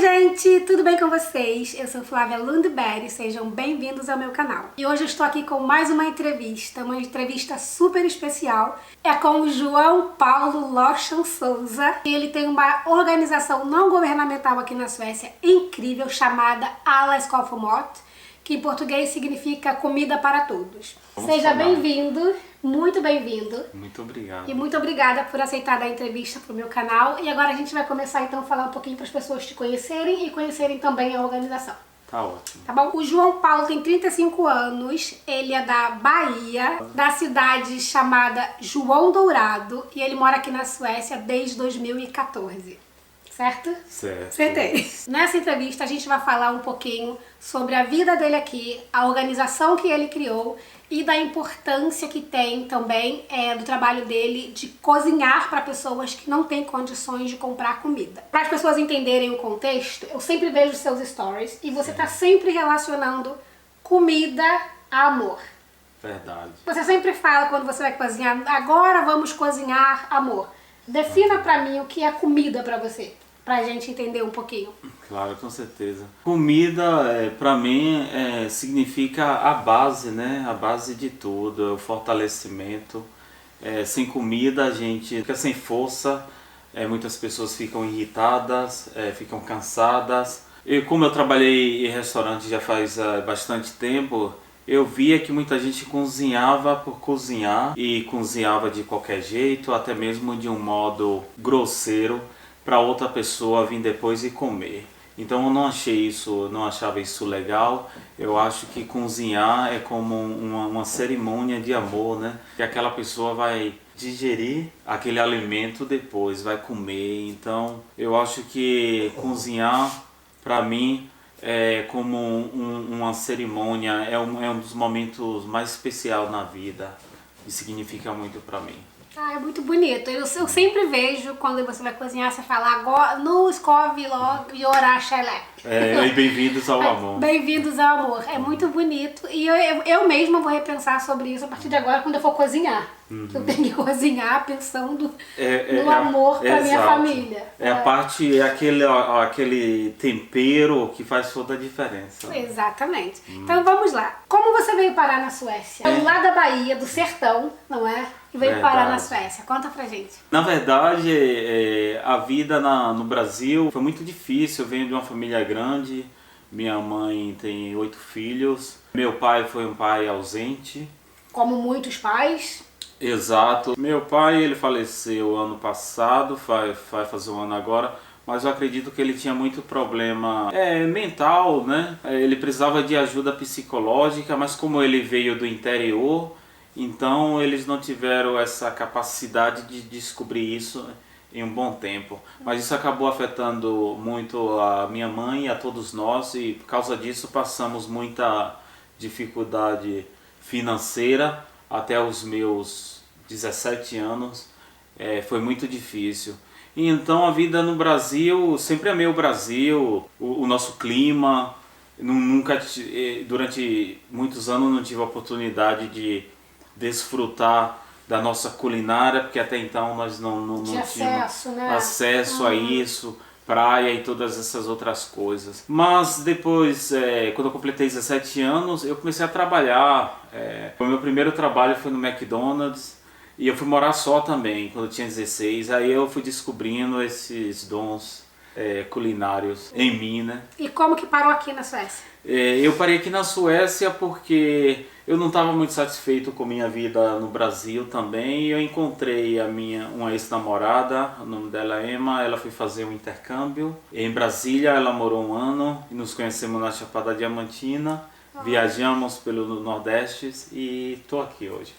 gente, tudo bem com vocês? Eu sou Flávia Lundberg, sejam bem-vindos ao meu canal. E hoje eu estou aqui com mais uma entrevista super especial. É com o João Paulo Lochon Souza. Ele tem uma organização não governamental aqui na Suécia incrível chamada Alla Ska få mat, que em português significa comida para todos. Seja bem-vindo, muito bem-vindo. Muito obrigado. E muito obrigada por aceitar dar entrevista pro meu canal. E agora a gente vai começar então a falar um pouquinho para as pessoas te conhecerem e conhecerem também a organização. Tá ótimo. Tá bom? O João Paulo tem 35 anos, ele é da Bahia, da cidade chamada João Dourado, e ele mora aqui na Suécia desde 2014. Certo? Certo. Acertei. Nessa entrevista a gente vai falar um pouquinho sobre a vida dele aqui, a organização que ele criou e da importância que tem também do trabalho dele de cozinhar para pessoas que não têm condições de comprar comida. Para as pessoas entenderem o contexto, eu sempre vejo seus stories e você está sempre relacionando comida a amor. Verdade. Você sempre fala quando você vai cozinhar, agora vamos cozinhar amor. Defina para mim o que é comida para você, pra gente entender um pouquinho. Claro, com certeza. Comida, para mim, significa a base, né? A base de tudo, é o fortalecimento. Sem comida a gente fica sem força, muitas pessoas ficam irritadas, ficam cansadas. Como eu trabalhei em restaurante já faz bastante tempo, eu via que muita gente cozinhava por cozinhar e cozinhava de qualquer jeito, até mesmo de um modo grosseiro, para outra pessoa vir depois e comer. Então eu não achava isso legal. Eu acho que cozinhar é como uma cerimônia de amor, né? Que aquela pessoa vai digerir aquele alimento depois, vai comer. Então eu acho que cozinhar, para mim, é como uma cerimônia, é um dos momentos mais especiais na vida e significa muito para mim. Ah, é muito bonito. Eu sempre vejo quando você vai cozinhar, você fala agora, no escove logo e orar xelé. E bem-vindos ao amor. Bem-vindos ao amor. É muito bonito. E eu mesma vou repensar sobre isso a partir de agora quando eu for cozinhar. Eu tenho que cozinhar pensando no amor para minha família. A parte, aquele tempero que faz toda a diferença. Exatamente. Então vamos lá. Como você veio parar na Suécia? Lá da Bahia, do sertão, não é? E veio parar na Suécia. Conta pra gente. Na verdade, a vida no Brasil foi muito difícil. Eu venho de uma família grande. Minha mãe tem 8 filhos. Meu pai foi um pai ausente. Como muitos pais. Exato. Meu pai, ele faleceu ano passado, vai fazer um ano agora, mas eu acredito que ele tinha muito problema mental, né? Ele precisava de ajuda psicológica, mas como ele veio do interior, então eles não tiveram essa capacidade de descobrir isso em um bom tempo. Mas isso acabou afetando muito a minha mãe e a todos nós, e por causa disso passamos muita dificuldade financeira até os meus 17 anos. Foi muito difícil. E então a vida no Brasil, sempre amei o Brasil, o nosso clima. Durante muitos anos não tive a oportunidade de desfrutar da nossa culinária, porque até então nós não tínhamos acesso a isso, praia e todas essas outras coisas. Mas depois, quando eu completei 17 anos, eu comecei a trabalhar. O meu primeiro trabalho foi no McDonald's e eu fui morar só também, quando eu tinha 16. Aí eu fui descobrindo esses dons culinários em mim, né? E como que parou aqui na Suécia? Eu parei aqui na Suécia porque eu não estava muito satisfeito com minha vida no Brasil também. E eu encontrei uma ex-namorada, o nome dela é Emma. Ela foi fazer um intercâmbio em Brasília, ela morou um ano e nos conhecemos na Chapada Diamantina. Viajamos pelo Nordeste e estou aqui hoje.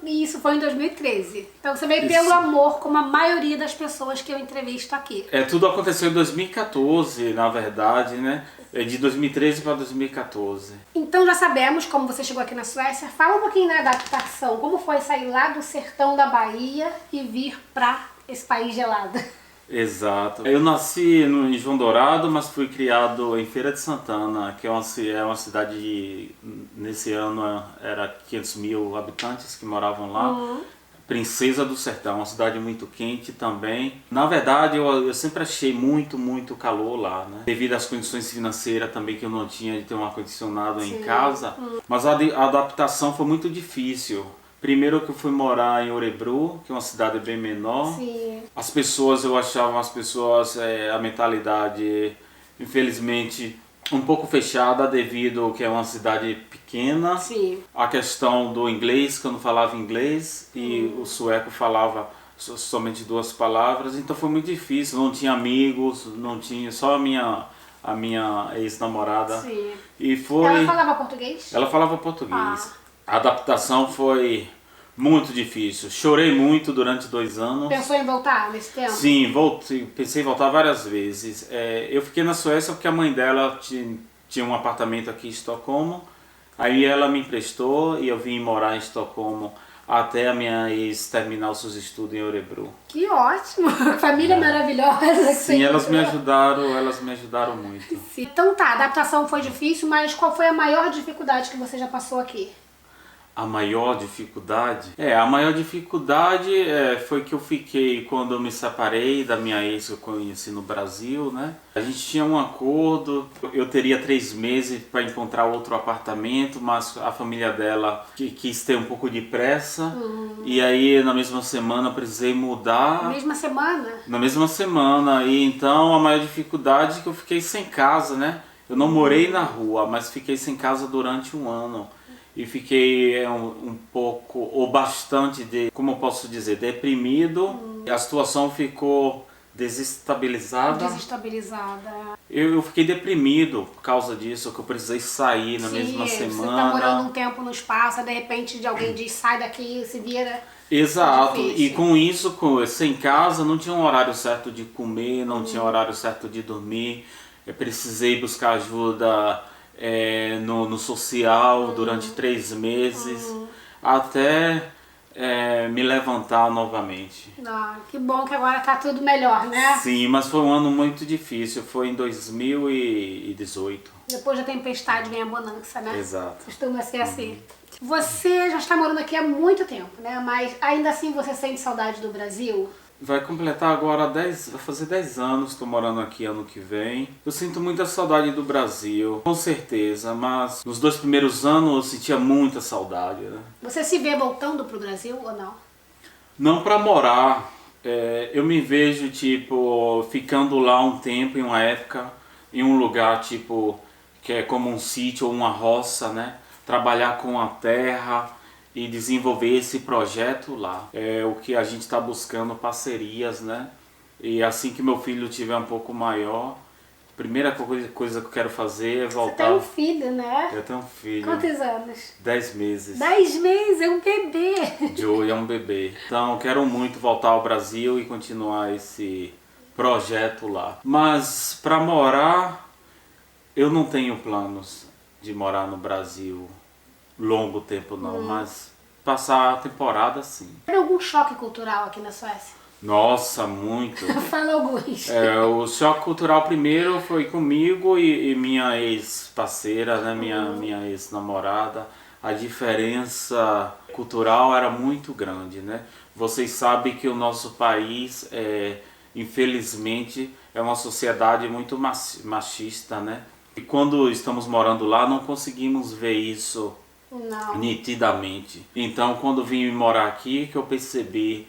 E isso foi em 2013. Então você veio pelo amor, como a maioria das pessoas que eu entrevisto aqui. Tudo aconteceu em 2014, na verdade, né? De 2013 para 2014. Então já sabemos como você chegou aqui na Suécia. Fala um pouquinho da adaptação. Como foi sair lá do sertão da Bahia e vir para esse país gelado? Exato. Eu nasci em João Dourado, mas fui criado em Feira de Santana, que é uma cidade nesse ano era 500 mil habitantes que moravam lá. Princesa do Sertão, uma cidade muito quente também. Na verdade, eu sempre achei muito calor lá, né? Devido às condições financeiras também que eu não tinha de ter um ar-condicionado em casa. Mas a adaptação foi muito difícil. Primeiro que eu fui morar em Örebro, que é uma cidade bem menor. Sim. As pessoas, eu achava a mentalidade, infelizmente, um pouco fechada devido que é uma cidade pequena. Sim. A questão do inglês, que eu não falava inglês, e o sueco falava somente 2 palavras, então foi muito difícil, não tinha amigos, não tinha, só a minha ex-namorada. Sim. E foi... Ela falava português? Ela falava português. A adaptação foi muito difícil. Chorei muito durante 2 anos. Pensou em voltar nesse tempo? Sim, pensei em voltar várias vezes. Eu fiquei na Suécia porque a mãe dela tinha um apartamento aqui em Estocolmo. Aí ela me emprestou e eu vim morar em Estocolmo até a minha ex terminar os seus estudos em Örebro. Que ótimo! Família maravilhosa. Sim, elas me ajudaram muito. Sim. Então tá, a adaptação foi difícil, mas qual foi a maior dificuldade que você já passou aqui? A maior dificuldade? Foi que eu fiquei quando eu me separei da minha ex que eu conheci no Brasil, né? A gente tinha um acordo, eu teria 3 meses para encontrar outro apartamento, mas a família dela quis ter um pouco de pressa. E aí na mesma semana eu precisei mudar. Na mesma semana? Na mesma semana, e então a maior dificuldade é que eu fiquei sem casa, né? Eu não morei na rua, mas fiquei sem casa durante 1 ano. E fiquei um pouco, ou bastante, como eu posso dizer, deprimido. A situação ficou desestabilizada. Eu fiquei deprimido por causa disso, que eu precisei sair na mesma semana. Você tá morando um tempo no espaço, de repente de alguém diz, sai daqui, se vira. Exato, e com isso, sem casa, não tinha um horário certo de comer, não tinha horário certo de dormir. Eu precisei buscar ajuda no social durante 3 meses, até me levantar novamente. Ah, que bom que agora tá tudo melhor, né? Sim, mas foi um ano muito difícil, foi em 2018. Depois da tempestade vem a bonança, né? Exato. Costuma ser assim. Você já está morando aqui há muito tempo, né? Mas ainda assim você sente saudade do Brasil? Vai completar agora vai fazer 10 anos, estou morando aqui ano que vem. Eu sinto muita saudade do Brasil, com certeza, mas nos 2 primeiros anos eu sentia muita saudade, né? Você se vê voltando pro Brasil ou não? Não para morar, eu me vejo tipo ficando lá um tempo, em uma época, em um lugar tipo que é como um sítio ou uma roça, né? Trabalhar com a terra e desenvolver esse projeto lá. É o que a gente está buscando, parcerias, né? E assim que meu filho tiver um pouco maior, a primeira coisa que eu quero fazer é voltar. Você tem um filho, né? Eu tenho um filho. Quantos anos? 10 meses. 10 meses? É um bebê! Joey é um bebê. Então eu quero muito voltar ao Brasil e continuar esse projeto lá. Mas para morar, eu não tenho planos de morar no Brasil longo tempo não, mas passar a temporada sim. Teve algum choque cultural aqui na Suécia? Nossa, muito. Fala alguns. O choque cultural primeiro foi comigo e minha ex-parceira, né, minha ex-namorada. A diferença cultural era muito grande, né? Vocês sabem que o nosso país, infelizmente, é uma sociedade muito machista, né? E quando estamos morando lá, não conseguimos ver isso nitidamente. Então, quando vim morar aqui, que eu percebi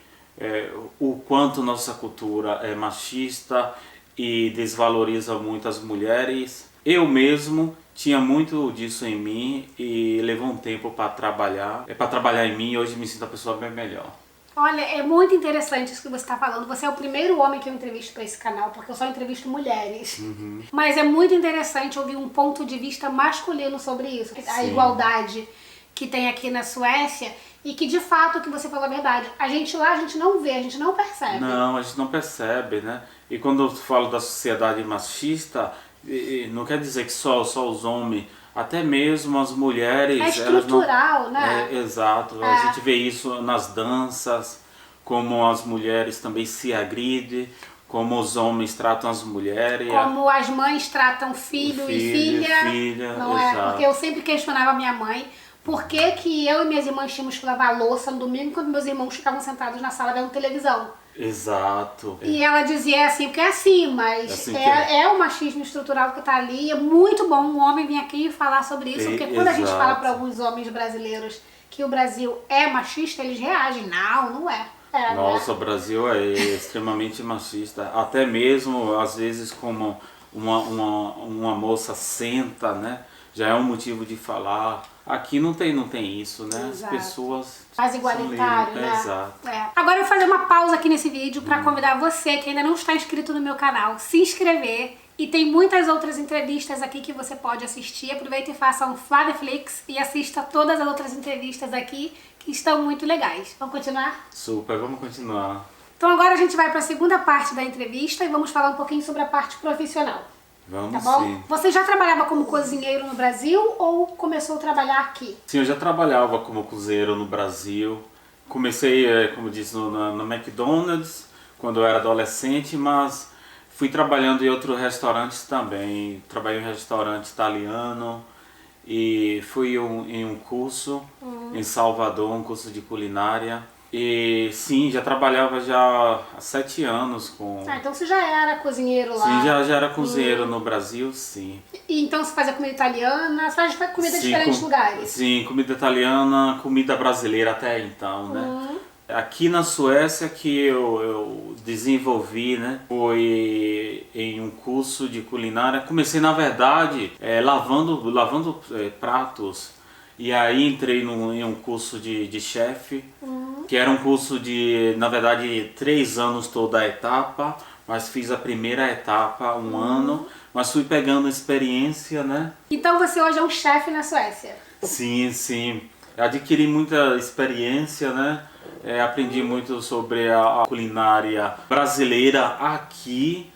o quanto nossa cultura é machista e desvaloriza muito as mulheres. Eu mesmo tinha muito disso em mim e levou um tempo para trabalhar. Para trabalhar em mim e hoje me sinto uma pessoa bem melhor. Olha, é muito interessante isso que você está falando. Você é o primeiro homem que eu entrevisto para esse canal, porque eu só entrevisto mulheres. Mas é muito interessante ouvir um ponto de vista masculino sobre isso. A igualdade que tem aqui na Suécia e que, de fato, o que você falou é verdade. A gente não vê, a gente não percebe. Não, a gente não percebe, né? E quando eu falo da sociedade machista, não quer dizer que só os homens... Até mesmo as mulheres... É estrutural, né? Exato. A gente vê isso nas danças, como as mulheres também se agridem, como os homens tratam as mulheres. Como as mães tratam filho e filha. Filha, não exato. é? Porque eu sempre questionava minha mãe Por que que eu e minhas irmãs tínhamos que lavar a louça no domingo quando meus irmãos ficavam sentados na sala vendo televisão? Exato. E ela dizia assim, porque é assim, mas Assim que é. é o machismo estrutural que tá ali. É muito bom um homem vir aqui falar sobre isso, porque quando a gente Exato. fala para alguns homens brasileiros que o Brasil é machista, eles reagem. Não é. Nossa, o Brasil é extremamente machista. Até mesmo, às vezes, como uma moça senta, né? Já é um motivo de falar. Aqui não tem isso, né? Exato. As pessoas Mais igualitário, são né? livres. Exato. É. Agora eu vou fazer uma pausa aqui nesse vídeo para convidar você que ainda não está inscrito no meu canal, se inscrever. E tem muitas outras entrevistas aqui que você pode assistir. Aproveita e faça um Flaviaflix e assista todas as outras entrevistas aqui que estão muito legais. Vamos continuar? Super, vamos continuar. Então agora a gente vai para a segunda parte da entrevista e vamos falar um pouquinho sobre a parte profissional. Vamos Tá bom? sim. Você já trabalhava como cozinheiro no Brasil ou começou a trabalhar aqui? Sim, eu já trabalhava como cozinheiro no Brasil. Comecei, como disse, no McDonald's quando eu era adolescente, mas fui trabalhando em outros restaurantes também. Trabalhei em restaurante italiano e fui em um curso em Salvador, um curso de culinária. E sim, já trabalhava já há 7 anos com... Ah, então você já era cozinheiro lá. Sim, já era cozinheiro no Brasil, sim. E então você fazia comida italiana, você faz comida de Sim, diferentes lugares? Sim, comida italiana, comida brasileira até então, né? Aqui na Suécia que eu desenvolvi, né? Foi em um curso de culinária. Comecei, na verdade, lavando pratos. E aí entrei em um curso de chefe, que era um curso de, na verdade, 3 anos toda a etapa, mas fiz a primeira etapa 1 ano, mas fui pegando experiência, né? Então você hoje é um chefe na Suécia? Sim. Adquiri muita experiência, né? Aprendi muito sobre a culinária brasileira aqui,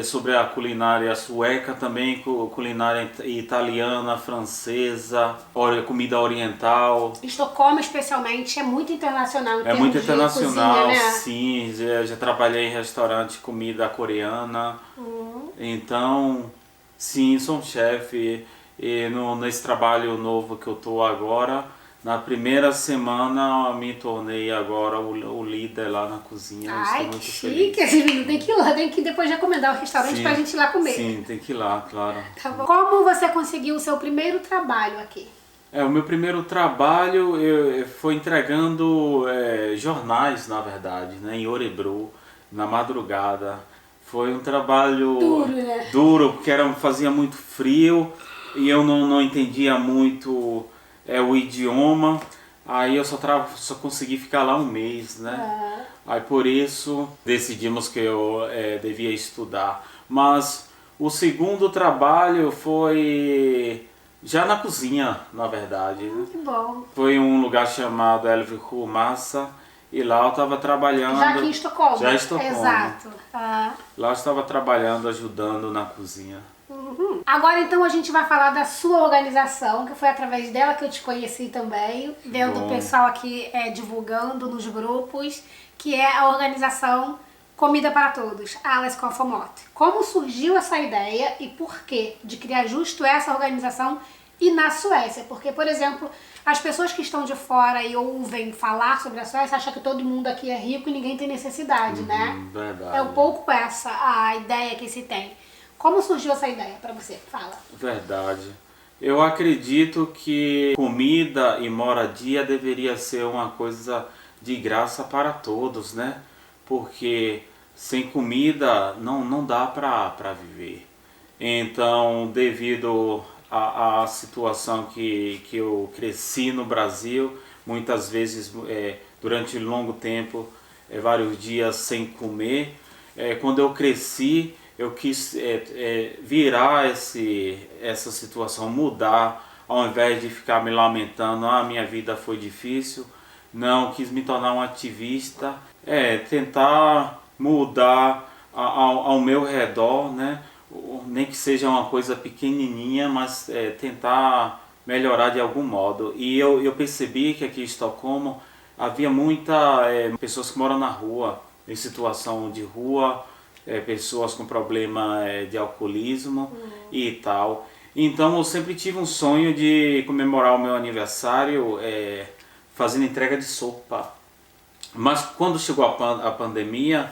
sobre a culinária sueca também, culinária italiana, francesa, comida oriental. Estocolmo especialmente é muito internacional em É muito termos de internacional, cozinha, né? sim. Já trabalhei em restaurante de comida coreana. Então, sim, sou um chefe. E nesse trabalho novo que eu estou agora, na primeira semana me tornei agora o líder lá na cozinha. Ai, estou que muito chique! feliz. Esse menino tem que ir lá, tem que depois recomendar o restaurante Sim, pra gente ir lá comer. Sim, tem que ir lá, claro. Tá bom. Como você conseguiu o seu primeiro trabalho aqui? O meu primeiro trabalho foi entregando jornais, na verdade, né, em Örebro, na madrugada. Foi um trabalho Duro, né? duro, porque fazia muito frio e eu não entendia muito o idioma. Aí eu só consegui ficar lá 1 mês, né? Aí por isso decidimos que eu devia estudar. Mas o segundo trabalho foi já na cozinha, na verdade. Que bom. Foi um lugar chamado Elvihu Massa e lá eu estava trabalhando. Já aqui em Estocolmo? Já em Estocolmo. Exato. Lá eu estava trabalhando, ajudando na cozinha. Agora então a gente vai falar da sua organização, que foi através dela que eu te conheci também, vendo o pessoal aqui divulgando nos grupos, que é a organização Comida para Todos, Alles Kofa Mat. Como surgiu essa ideia e por quê de criar justo essa organização e na Suécia? Porque, por exemplo, as pessoas que estão de fora e ouvem falar sobre a Suécia acham que todo mundo aqui é rico e ninguém tem necessidade, né? Verdade. É um pouco essa a ideia que se tem. Como surgiu essa ideia para você? Fala. Verdade. Eu acredito que comida e moradia deveria ser uma coisa de graça para todos, né? Porque sem comida não dá para viver. Então, devido à situação que eu cresci no Brasil, muitas vezes durante um longo tempo, vários dias sem comer, quando eu cresci, eu quis virar essa situação, mudar, ao invés de ficar me lamentando, minha vida foi difícil. Não, quis me tornar um ativista, tentar mudar ao meu redor, né? Nem que seja uma coisa pequenininha, mas tentar melhorar de algum modo. E eu percebi que aqui em Estocolmo havia muitas pessoas que moram na rua, em situação de rua, pessoas com problema de alcoolismo e tal. Então eu sempre tive um sonho de comemorar o meu aniversário fazendo entrega de sopa. Mas quando chegou a pandemia,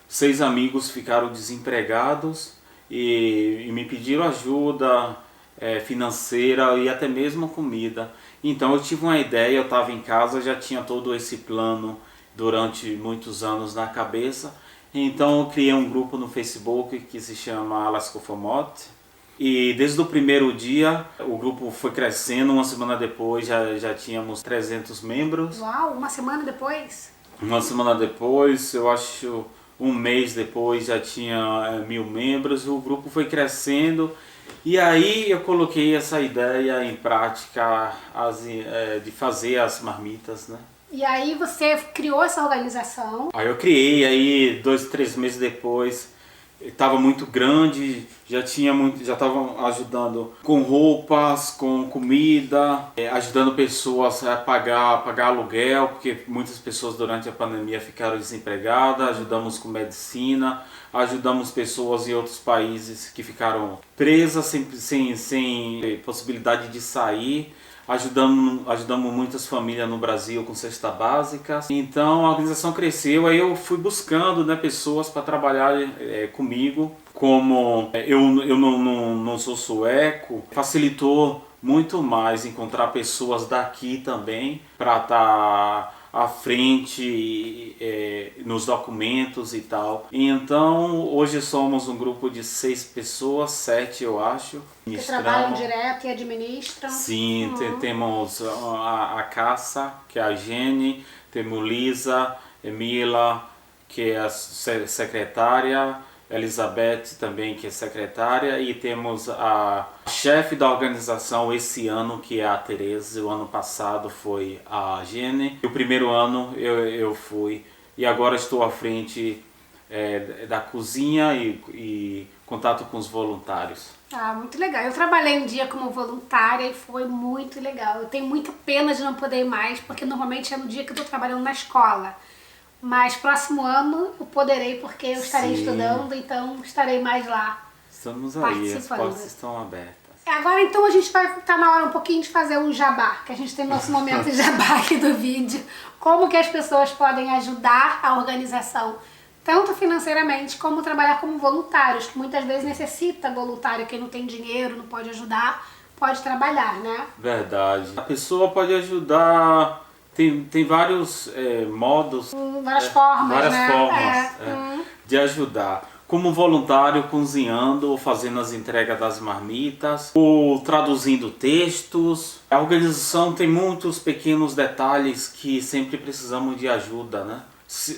6 amigos ficaram desempregados e me pediram ajuda financeira e até mesmo comida. Então eu tive uma ideia, eu estava em casa, já tinha todo esse plano durante muitos anos na cabeça. Então eu criei um grupo no Facebook que se chama Alas Cofomot. E desde o primeiro dia o grupo foi crescendo, uma semana depois já tínhamos 300 membros. Uau, uma semana depois? Uma semana depois, eu acho um mês depois já tinha 1000 membros, o grupo foi crescendo. E aí eu coloquei essa ideia em prática de fazer as marmitas, né? E aí você criou essa organização. Aí eu criei, aí 2, 3 meses depois, estava muito grande, já estavam ajudando com roupas, com comida, ajudando pessoas a pagar aluguel, porque muitas pessoas durante a pandemia ficaram desempregadas, ajudamos com medicina, ajudamos pessoas em outros países que ficaram presas sem possibilidade de sair. Ajudamos muitas famílias no Brasil com cesta básica. Então a organização cresceu, aí eu fui buscando, né, pessoas para trabalhar comigo. Como eu não sou sueco, facilitou muito mais encontrar pessoas daqui também para estar à frente nos documentos e tal. Então hoje somos um grupo de 6 pessoas, 7 eu acho. Que trabalham direto e administram. Sim, temos a Caça, que é a Jenny, temos Lisa, Emila, que é a secretária, Elizabeth também, que é secretária, e temos a chefe da organização esse ano, que é a Tereza. O ano passado foi a Jenny. O primeiro ano eu fui, e agora estou à frente da cozinha e contato com os voluntários. Ah, muito legal. Eu trabalhei um dia como voluntária e foi muito legal. Eu tenho muita pena de não poder ir mais, porque normalmente é no dia que eu estou trabalhando na escola. Mas próximo ano eu poderei, porque eu estarei estudando, então estarei mais lá. Estamos aí, as portas estão abertas. Agora então a gente vai estar na hora um pouquinho de fazer um jabá, que a gente tem nosso momento de jabá aqui do vídeo. Como que as pessoas podem ajudar a organização, tanto financeiramente como trabalhar como voluntários, que muitas vezes necessita voluntário, quem não tem dinheiro, não pode ajudar, pode trabalhar, né? Verdade. A pessoa pode ajudar, tem vários modos, várias formas, de ajudar. Como voluntário, cozinhando, ou fazendo as entregas das marmitas, ou traduzindo textos. A organização tem muitos pequenos detalhes que sempre precisamos de ajuda, né?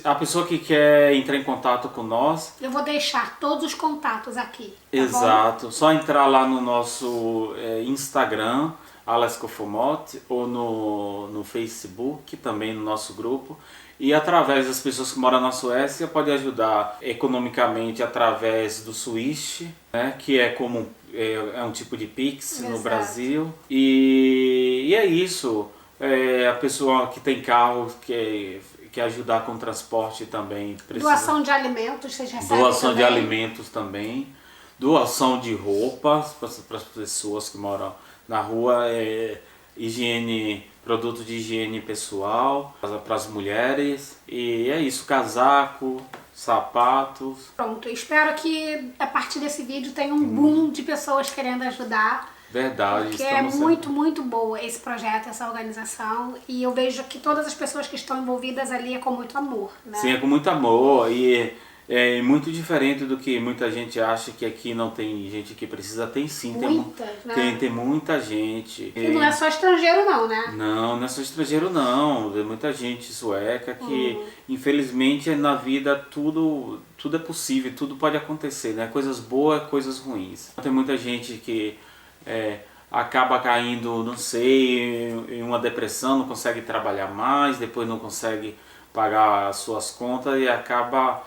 A pessoa que quer entrar em contato com nós... Eu vou deixar todos os contatos aqui, tá Exato. bom? Só entrar lá no nosso Instagram, Alas Cofomot, ou no Facebook, também no nosso grupo. E através das pessoas que moram na Suécia, pode ajudar economicamente através do Swish, né, que é um tipo de Pix no Brasil. E é isso. A pessoa que tem carro, que ajudar com transporte também. Doação de alimentos, vocês recebem Doação também? de alimentos também. Doação de roupas para as pessoas que moram na rua. Produto de higiene pessoal para as mulheres. E é isso, casaco, sapatos. Pronto, eu espero que a partir desse vídeo tenha um boom de pessoas querendo ajudar. Verdade. Porque é muito boa esse projeto, essa organização. E eu vejo que todas as pessoas que estão envolvidas ali é com muito amor, né? Sim, é com muito amor. E é muito diferente do que muita gente acha, que aqui não tem gente que precisa. Tem sim, tem muita gente. E não é só estrangeiro não, né? Não é só estrangeiro não. Tem muita gente sueca que, infelizmente, na vida tudo é possível, tudo pode acontecer, né? Coisas boas, coisas ruins. Tem muita gente que acaba caindo, não sei, em uma depressão, não consegue trabalhar mais, depois não consegue pagar as suas contas e acaba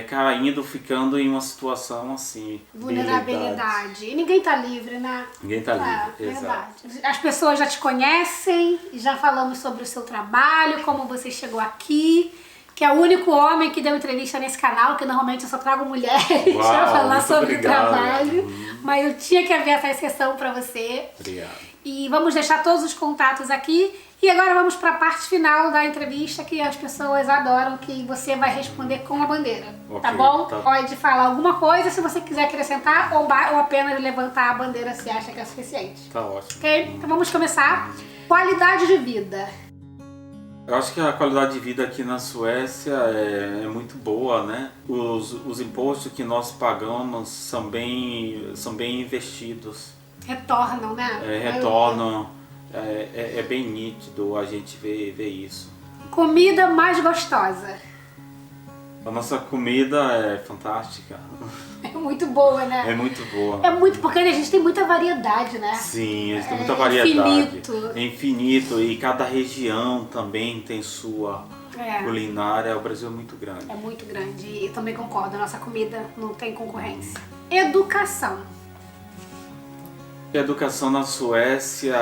caindo, ficando em uma situação assim. Vulnerabilidade. E ninguém tá livre, né? Ninguém tá livre, exato. Verdade. As pessoas já te conhecem, já falamos sobre o seu trabalho, como você chegou aqui, que é o único homem que deu entrevista nesse canal, que normalmente eu só trago mulheres para falar sobre o trabalho. Mas mas eu tinha que abrir essa exceção para você. Obrigado. E vamos deixar todos os contatos aqui. E agora vamos para a parte final da entrevista, que as pessoas adoram, que você vai responder com a bandeira. Okay, tá bom? tá. Pode falar alguma coisa se você quiser acrescentar ou apenas levantar a bandeira se acha que é suficiente. Tá ótimo. Ok? Então vamos começar. Qualidade de vida. Eu acho que a qualidade de vida aqui na Suécia é muito boa, né? Os impostos que nós pagamos são bem investidos. Retornam, né? Retornam. É bem nítido a gente ver isso. Comida mais gostosa. A nossa comida é fantástica. É muito boa, né? É muito boa. É muito, porque a gente tem muita variedade, né? Sim, eles têm muita variedade. Infinito. É infinito. E cada região também tem sua culinária. O Brasil é muito grande. É muito grande. E eu também concordo, a nossa comida não tem concorrência. Educação. A educação na Suécia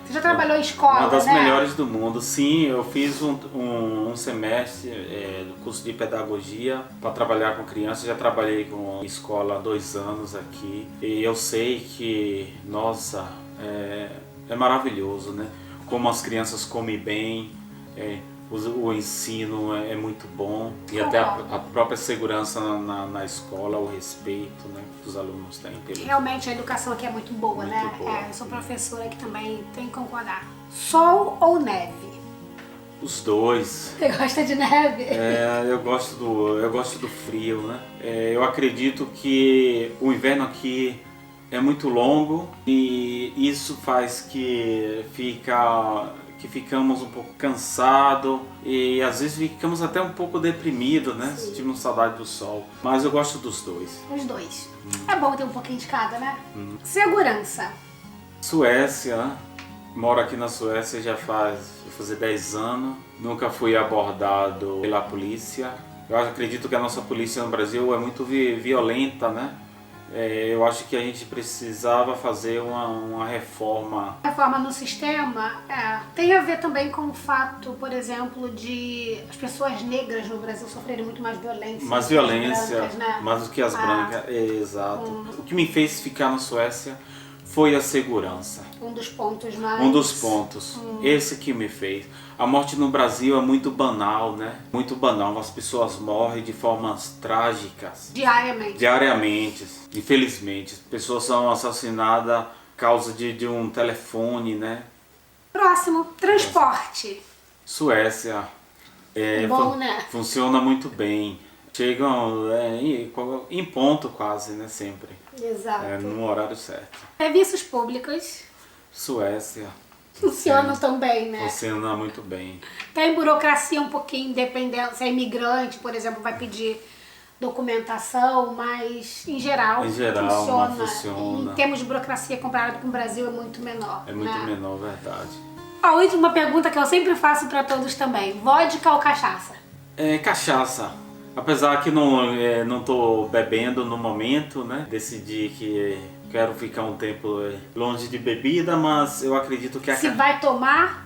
Você já trabalhou em escola, uma das né? melhores do mundo. Sim, eu fiz um semestre do curso de pedagogia para trabalhar com crianças. Já trabalhei com escola há 2 anos aqui. E eu sei que, nossa, é maravilhoso, né? Como as crianças comem bem, o ensino é muito bom. E até a própria segurança na escola, o respeito, né, que os alunos têm. Realmente a educação aqui é muito boa, muito né? boa. Eu sou professora aqui também, tenho que concordar. Sol ou neve? Os dois. Você gosta de neve? Eu gosto do frio, né? Eu acredito que o inverno aqui é muito longo e isso faz que ficamos um pouco cansados e às vezes ficamos até um pouco deprimidos, né? Sim. Sentimos saudade do sol. Mas eu gosto dos dois. Os dois. É bom ter um pouquinho de cada, né? Segurança. Suécia, né? Moro aqui na Suécia já vou fazer 10 anos. Nunca fui abordado pela polícia. Eu acredito que a nossa polícia no Brasil é muito violenta, né? Eu acho que a gente precisava fazer uma reforma. Reforma no sistema tem a ver também com o fato, por exemplo, de as pessoas negras no Brasil sofrerem muito mais violência. Mais violência, brancas, né? mais do que as brancas. Exato. O que me fez ficar na Suécia foi a segurança. Um dos pontos mais... Um dos pontos. Esse que me fez. A morte no Brasil é muito banal, né? Muito banal. As pessoas morrem de formas trágicas. Diariamente. Infelizmente. Pessoas são assassinadas por causa de um telefone, né? Próximo, transporte. Suécia. Bom, né? Funciona muito bem. Chegam em ponto quase, né? Sempre. Exato. No horário certo. Serviços públicos. Suécia. Funcionam também, né? Funciona muito bem. Tem burocracia um pouquinho, dependendo. Se é imigrante, por exemplo, vai pedir documentação, mas em geral funciona. Funciona. Em termos de burocracia comparado com o Brasil é muito menor. É muito né? menor, verdade. A última pergunta que eu sempre faço para todos também: vodka ou cachaça? Cachaça. Apesar que não tô bebendo no momento, né? Decidi que quero ficar um tempo longe de bebida, mas eu acredito que Se vai tomar,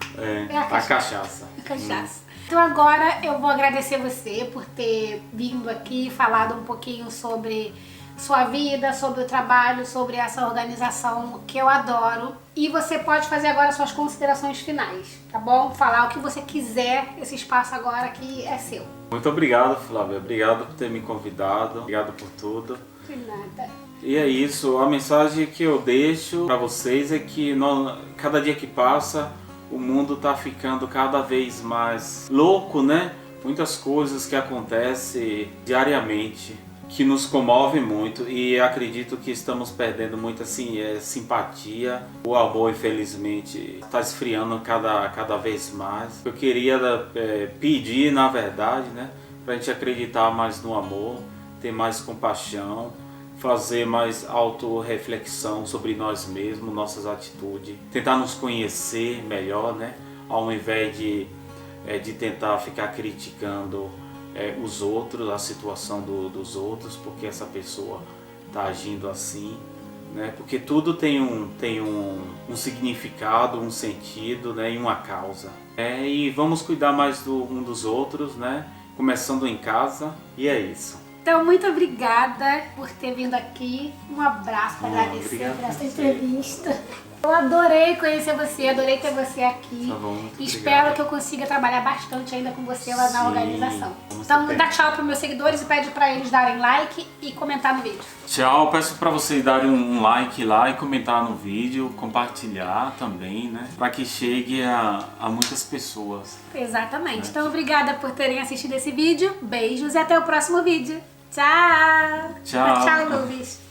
a cachaça. A cachaça. Então agora eu vou agradecer você por ter vindo aqui, falado um pouquinho sobre sua vida, sobre o trabalho, sobre essa organização que eu adoro. E você pode fazer agora suas considerações finais, tá bom? Falar o que você quiser, esse espaço agora aqui é seu. Muito obrigado, Flávia. Obrigado por ter me convidado. Obrigado por tudo. De nada. E é isso. A mensagem que eu deixo para vocês é que cada dia que passa, o mundo está ficando cada vez mais louco, né? Muitas coisas que acontecem diariamente, que nos comove muito, e acredito que estamos perdendo muito assim, simpatia. O amor, infelizmente, está esfriando cada vez mais. Eu queria pedir, na verdade, né, para a gente acreditar mais no amor, ter mais compaixão, fazer mais autorreflexão sobre nós mesmos, nossas atitudes, tentar nos conhecer melhor, né, ao invés de tentar ficar criticando os outros, a situação dos outros, porque essa pessoa está agindo assim, né? Porque tudo tem um significado, um sentido, né? E uma causa. E vamos cuidar mais um dos outros, né? Começando em casa, e é isso. Então, muito obrigada por ter vindo aqui. Um abraço para agradecer por essa entrevista. Eu adorei conhecer você, adorei ter você aqui. Tá bom, muito Espero obrigado. que eu consiga trabalhar bastante ainda com você lá na Sim, organização. com Então, certeza. dá tchau para meus seguidores e pede para eles darem like e comentar no vídeo. Tchau, peço para vocês darem um like lá e comentar no vídeo, compartilhar também, né? Para que chegue a muitas pessoas. Exatamente. Então, obrigada por terem assistido esse vídeo. Beijos e até o próximo vídeo. Tchau! Tchau. Tchau, Lubis.